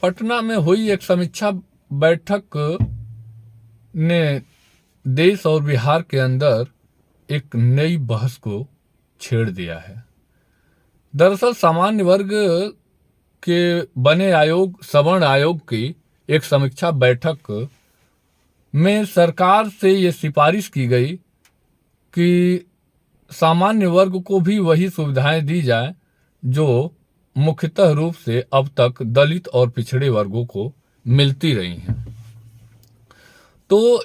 पटना में हुई एक समीक्षा बैठक ने देश और बिहार के अंदर एक नई बहस को छेड़ दिया है। दरअसल सामान्य वर्ग के बने आयोग सवर्ण आयोग की एक समीक्षा बैठक में सरकार से ये सिफारिश की गई कि सामान्य वर्ग को भी वही सुविधाएं दी जाए जो मुख्यतः रूप से अब तक दलित और पिछड़े वर्गों को मिलती रही हैं। तो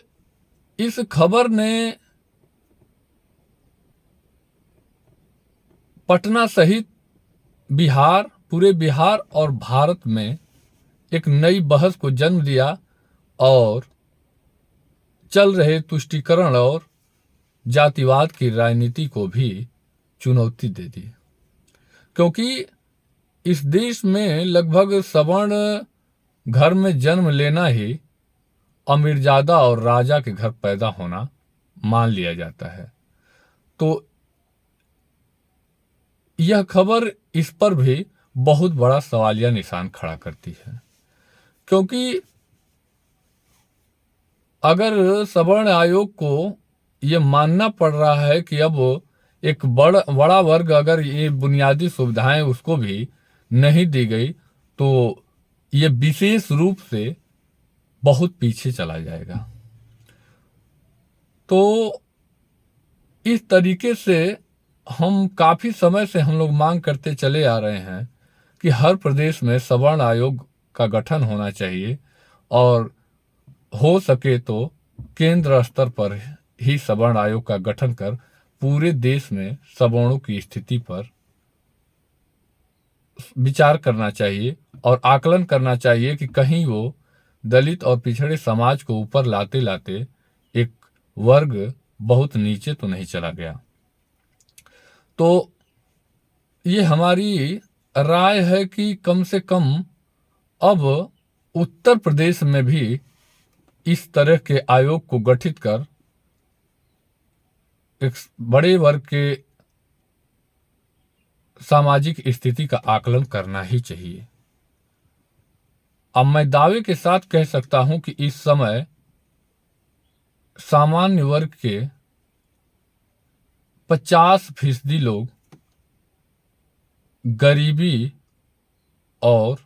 इस खबर ने पटना सहित बिहार, पूरे बिहार और भारत में एक नई बहस को जन्म दिया और चल रहे तुष्टीकरण और जातिवाद की राजनीति को भी चुनौती दे दी, क्योंकि इस देश में लगभग सवर्ण घर में जन्म लेना ही अमीरजादा और राजा के घर पैदा होना मान लिया जाता है। तो यह खबर इस पर भी बहुत बड़ा सवालिया निशान खड़ा करती है, क्योंकि अगर सवर्ण आयोग को यह मानना पड़ रहा है कि अब एक बड़ा वर्ग अगर ये बुनियादी सुविधाएं उसको भी नहीं दी गई तो ये विशेष रूप से बहुत पीछे चला जाएगा। तो इस तरीके से हम काफी समय से हम लोग मांग करते चले आ रहे हैं कि हर प्रदेश में सवर्ण आयोग का गठन होना चाहिए और हो सके तो केंद्र स्तर पर ही सवर्ण आयोग का गठन कर पूरे देश में सवर्णों की स्थिति पर विचार करना चाहिए और आकलन करना चाहिए कि कहीं वो दलित और पिछड़े समाज को ऊपर लाते लाते एक वर्ग बहुत नीचे तो नहीं चला गया। तो ये हमारी राय है कि कम से कम अब उत्तर प्रदेश में भी इस तरह के आयोग को गठित कर एक बड़े वर्ग के सामाजिक स्थिति का आकलन करना ही चाहिए। अब मैं दावे के साथ कह सकता हूं कि इस समय सामान्य वर्ग के 50% लोग गरीबी और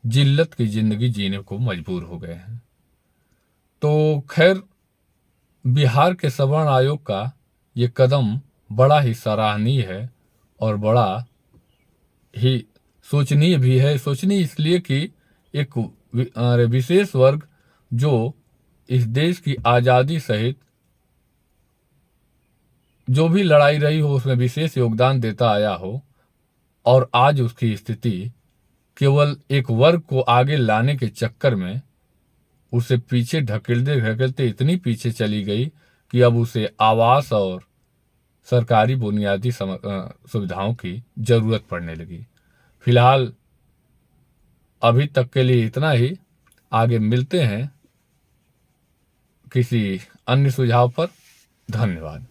जिल्लत की जिंदगी जीने को मजबूर हो गए हैं। तो खैर, बिहार के सवर्ण आयोग का ये कदम बड़ा ही सराहनीय है और बड़ा ही सोचनीय भी है। सोचनीय इसलिए कि एक विशेष वर्ग जो इस देश की आज़ादी सहित जो भी लड़ाई रही हो उसमें विशेष योगदान देता आया हो और आज उसकी स्थिति केवल एक वर्ग को आगे लाने के चक्कर में उसे पीछे ढकेलते ढकेलते इतनी पीछे चली गई कि अब उसे आवास और सरकारी बुनियादी सुविधाओं की जरूरत पड़ने लगी। फिलहाल अभी तक के लिए इतना ही। आगे मिलते हैं किसी अन्य सुझाव पर। धन्यवाद।